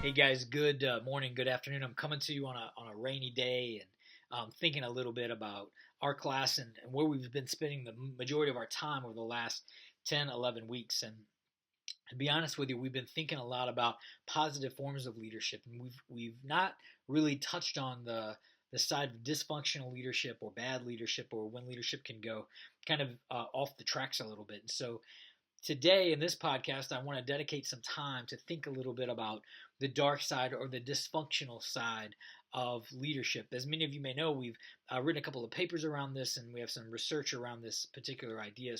Hey guys, good morning, good afternoon. I'm coming to you on a rainy day and thinking a little bit about our class and where we've been spending the majority of our time over the last 10, 11 weeks. And to be honest with you, we've been thinking a lot about positive forms of leadership, and we've not really touched on the side of dysfunctional leadership or bad leadership or when leadership can go kind of off the tracks a little bit. And so today in this podcast, I want to dedicate some time to think a little bit about the dark side or the dysfunctional side of leadership. As many of you may know, we've written a couple of papers around this, and we have some research around this particular idea.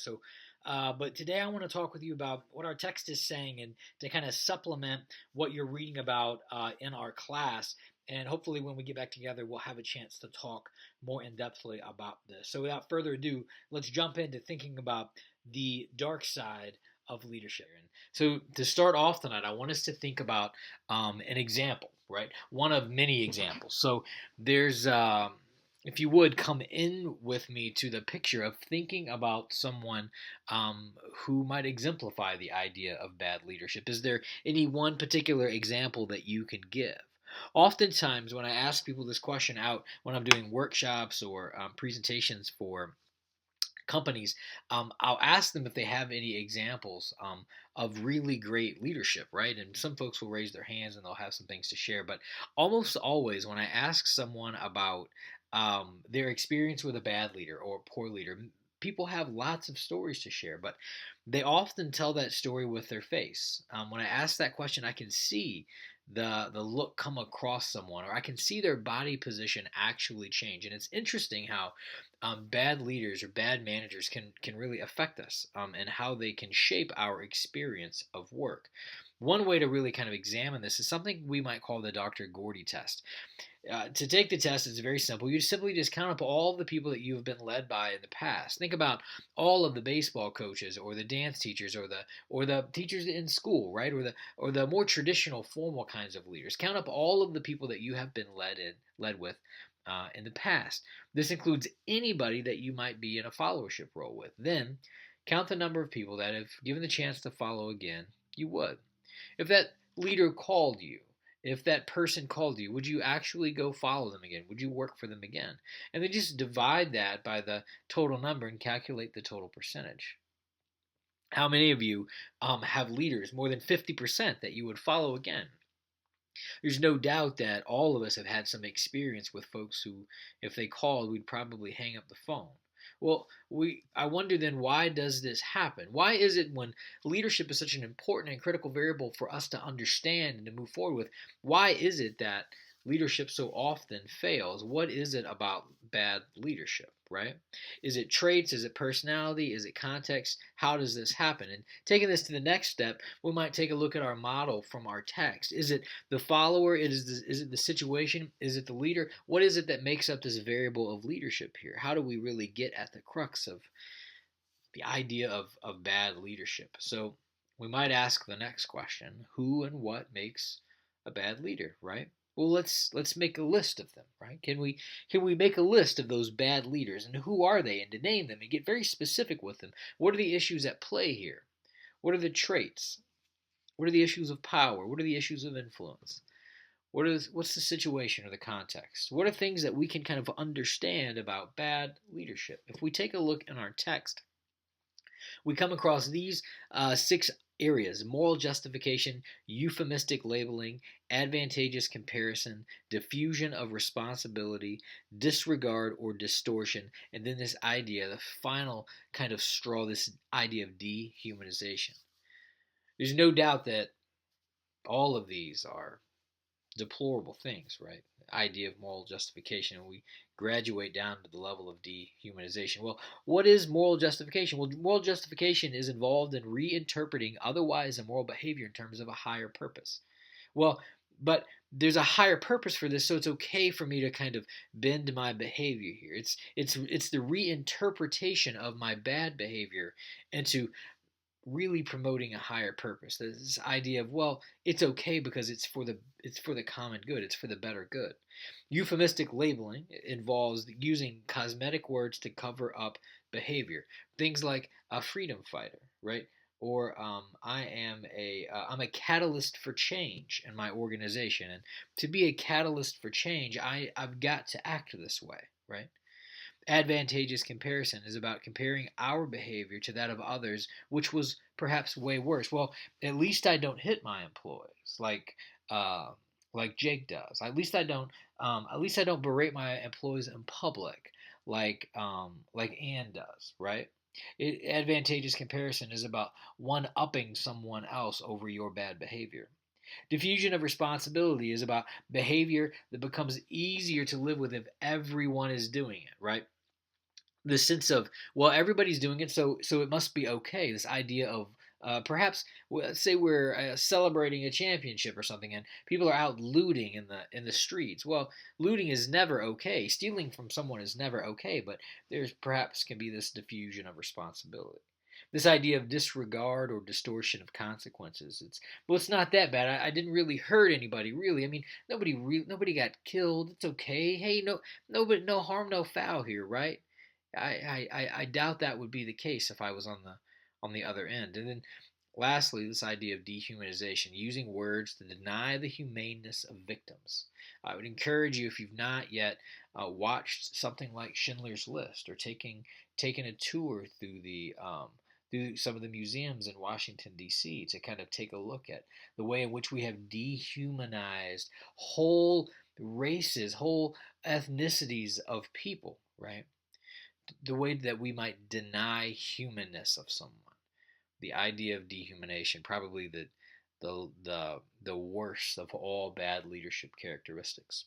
But today I want to talk with you about what our text is saying, and to kind of supplement what you're reading about in our class. And hopefully, when we get back together, we'll have a chance to talk more in depthly about this. So, without further ado, let's jump into thinking about the dark side of leadership. And so, to start off tonight, I want us to think about an example, right? One of many examples. So, there's, if you would, come in with me to the picture of thinking about someone who might exemplify the idea of bad leadership. Is there any one particular example that you can give? Oftentimes, when I ask people this question out when I'm doing workshops or presentations for companies, I'll ask them if they have any examples of really great leadership, right? And some folks will raise their hands and they'll have some things to share. But almost always, when I ask someone about their experience with a bad leader or a poor leader, people have lots of stories to share, but they often tell that story with their face. When I ask that question, I can see the look come across someone, or I can see their body position actually change. And it's interesting how bad leaders or bad managers can really affect us, and how they can shape our experience of work. One way to really kind of examine this is something we might call the Dr. Gordy test. To take the test, it's very simple. You simply just count up all of the people that you've been led by in the past. Think about all of the baseball coaches, or the dance teachers, or the teachers in school, right? Or the more traditional, formal kinds of leaders. Count up all of the people that you have been led with in the past. This includes anybody that you might be in a followership role with. Then count the number of people that, if given the chance to follow again, you would. If that leader called you, if that person called you, would you actually go follow them again? Would you work for them again? And then just divide that by the total number and calculate the total percentage. How many of you have leaders, more than 50%, that you would follow again? There's no doubt that all of us have had some experience with folks who, if they called, we'd probably hang up the phone. Well, I wonder then, why does this happen? Why is it, when leadership is such an important and critical variable for us to understand and to move forward with, why is it that leadership so often fails? What is it about bad leadership, right? Is it traits? Is it personality? Is it context? How does this happen? And taking this to the next step, we might take a look at our model from our text. Is it the follower? Is it the situation? Is it the leader? What is it that makes up this variable of leadership here? How do we really get at the crux of the idea of bad leadership? So we might ask the next question: who and what makes a bad leader, right? Well, let's make a list of them, right? Can we make a list of those bad leaders, and who are they, and to name them and get very specific with them? What are the issues at play here? What are the traits? What are the issues of power? What are the issues of influence? What's the situation or the context? What are things that we can kind of understand about bad leadership? If we take a look in our text, we come across these six areas: moral justification, euphemistic labeling, advantageous comparison, diffusion of responsibility, disregard or distortion, and then this idea, the final kind of straw, this idea of dehumanization. There's no doubt that all of these are deplorable things, right? The idea of moral justification, and we graduate down to the level of dehumanization. Well, what is moral justification? Well, moral justification is involved in reinterpreting otherwise immoral behavior in terms of a higher purpose. Well, but there's a higher purpose for this, so it's okay for me to kind of bend my behavior here. It's the reinterpretation of my bad behavior into really promoting a higher purpose. This idea of, well, it's okay because it's for the common good. It's for the better good. Euphemistic labeling involves using cosmetic words to cover up behavior. Things like a freedom fighter, right? or I'm a catalyst for change in my organization, and to be a catalyst for change, I've got to act this way, right? Advantageous comparison is about comparing our behavior to that of others, which was perhaps way worse. Well, at least I don't hit my employees uh, like Jake does. At least I don't berate my employees in public like Ann does, right? Advantageous comparison is about one upping someone else over your bad behavior. Diffusion of responsibility is about behavior that becomes easier to live with if everyone is doing it, right? The sense of, well, everybody's doing it, so it must be okay. This idea of perhaps, say we're celebrating a championship or something, and people are out looting in the streets. Well, looting is never okay. Stealing from someone is never okay, but there's perhaps can be this diffusion of responsibility. This idea of disregard or distortion of consequences. It's not that bad. I didn't really hurt anybody, really. I mean, nobody got killed. It's okay. Hey, nobody, no harm, no foul here, right? I doubt that would be the case if I was on the other end. And then lastly, this idea of dehumanization, using words to deny the humaneness of victims. I would encourage you, if you've not yet watched something like Schindler's List, or taken a tour through some of the museums in Washington D.C. to kind of take a look at the way in which we have dehumanized whole races, whole ethnicities of people, right? The way that we might deny humanness of someone. The idea of dehumanization, probably the worst of all bad leadership characteristics.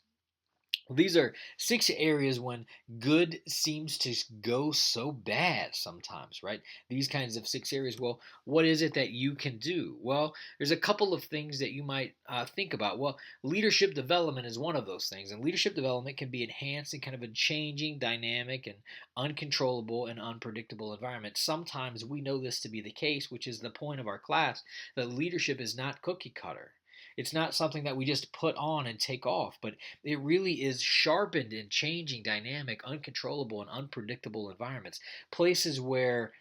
Well, these are 6 areas when good seems to go so bad sometimes, right? These kinds of 6 areas. Well, what is it that you can do? Well, there's a couple of things that you might think about. Well, leadership development is one of those things, and leadership development can be enhanced in kind of a changing, dynamic, and uncontrollable and unpredictable environment. Sometimes we know this to be the case, which is the point of our class, that leadership is not cookie cutter. It's not something that we just put on and take off, but it really is sharpened in changing, dynamic, uncontrollable, and unpredictable environments. Places where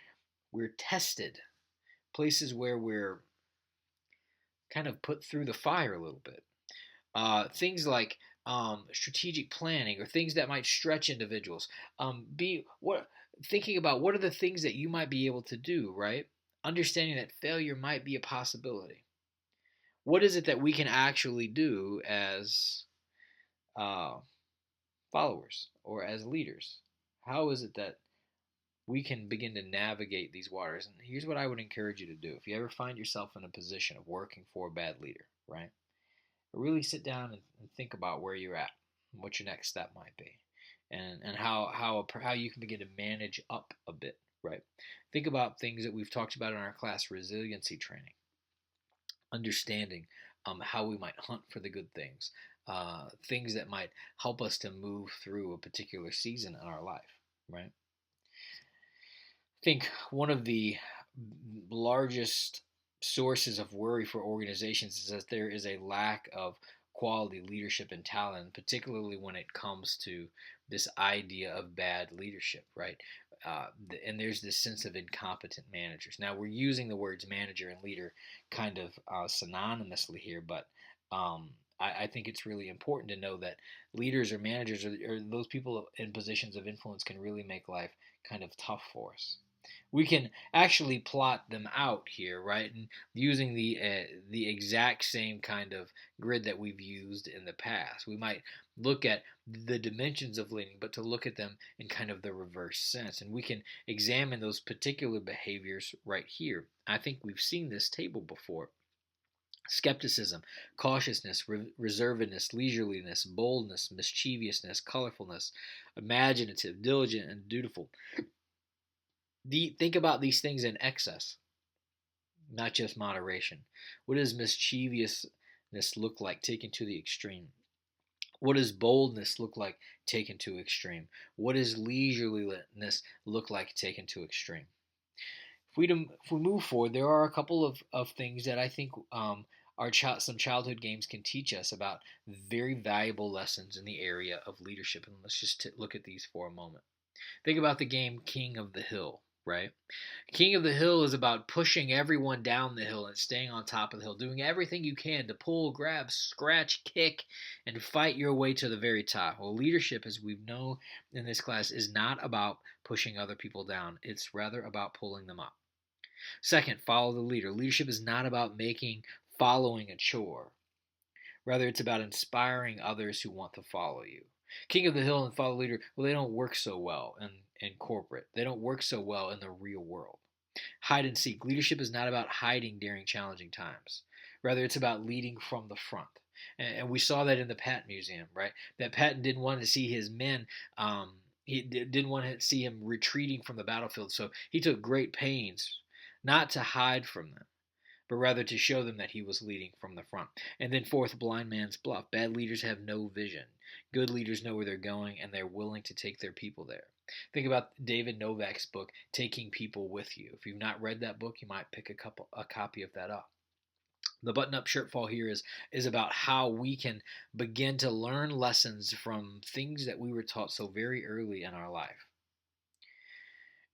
we're tested, places where we're kind of put through the fire a little bit. Things like strategic planning, or things that might stretch individuals. Be what Thinking about what are the things that you might be able to do, right? Understanding that failure might be a possibility. What is it that we can actually do as uh, followers or as leaders? How is it that we can begin to navigate these waters? And here's what I would encourage you to do. If you ever find yourself in a position of working for a bad leader, right? Really sit down and think about where you're at and what your next step might be, and how you can begin to manage up a bit, right? Think about things that we've talked about in our class, resiliency training, understanding how we might hunt for the good things, things that might help us to move through a particular season in our life, right? I think one of the largest sources of worry for organizations is that there is a lack of quality leadership and talent, particularly when it comes to this idea of bad leadership, right? And there's this sense of incompetent managers. Now, we're using the words manager and leader kind of synonymously here, but I think it's really important to know that leaders or managers, or those people in positions of influence, can really make life kind of tough for us. We can actually plot them out here, right? And using the exact same kind of grid that we've used in the past. We might look at the dimensions of leading, but to look at them in kind of the reverse sense. And we can examine those particular behaviors right here. I think we've seen this table before. Skepticism, cautiousness, reservedness, leisureliness, boldness, mischievousness, colorfulness, imaginative, diligent, and dutiful. Think about these things in excess, not just moderation. What does mischievousness look like taken to the extreme? What does boldness look like taken to extreme? What does leisureliness look like taken to extreme? If we move forward, there are a couple of things that I think some childhood games can teach us about very valuable lessons in the area of leadership. And let's just look at these for a moment. Think about the game King of the Hill, right? King of the Hill is about pushing everyone down the hill and staying on top of the hill, doing everything you can to pull, grab, scratch, kick, and fight your way to the very top. Well, leadership, as we know in this class, is not about pushing other people down, it's rather about pulling them up. Second, follow the leader. Leadership is not about making following a chore. Rather, it's about inspiring others who want to follow you. King of the Hill and follow leader, well, they don't work so well in corporate. They don't work so well in the real world. Hide and seek. Leadership is not about hiding during challenging times. Rather, it's about leading from the front. And we saw that in the Patton Museum, right? That Patton didn't want to see his men, he didn't want to see him retreating from the battlefield. So he took great pains not to hide from them, but rather to show them that he was leading from the front. And then fourth, blind man's bluff. Bad leaders have no vision. Good leaders know where they're going, and they're willing to take their people there. Think about David Novak's book, Taking People With You. If you've not read that book, you might pick a copy of that up. The button-up shirtfall here is about how we can begin to learn lessons from things that we were taught so very early in our life.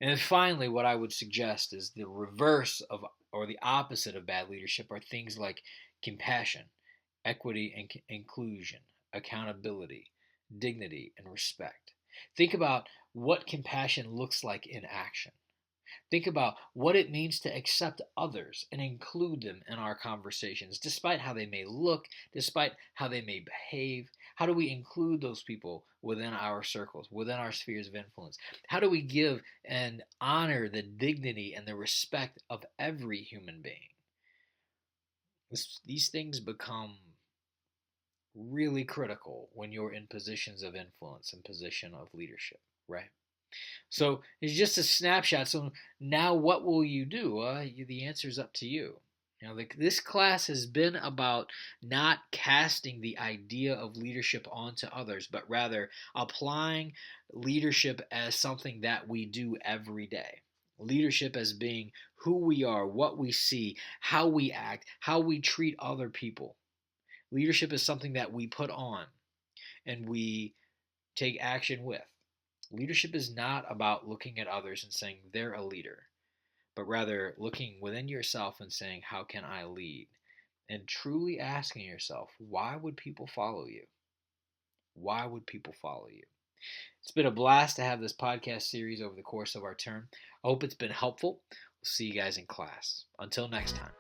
And then finally, what I would suggest is the reverse of, or the opposite of bad leadership are things like compassion, equity and inclusion, accountability, dignity, and respect. Think about what compassion looks like in action. Think about what it means to accept others and include them in our conversations, despite how they may look, despite how they may behave. How do we include those people within our circles, within our spheres of influence? How do we give and honor the dignity and the respect of every human being? These things become really critical when you're in positions of influence and position of leadership, right? So it's just a snapshot. So now what will you do? The answer is up to you. This class has been about not casting the idea of leadership onto others, but rather applying leadership as something that we do every day. Leadership as being who we are, what we see, how we act, how we treat other people. Leadership is something that we put on and we take action with. Leadership is not about looking at others and saying they're a leader, but rather looking within yourself and saying, how can I lead? And truly asking yourself, why would people follow you? Why would people follow you? It's been a blast to have this podcast series over the course of our term. I hope it's been helpful. We'll see you guys in class. Until next time.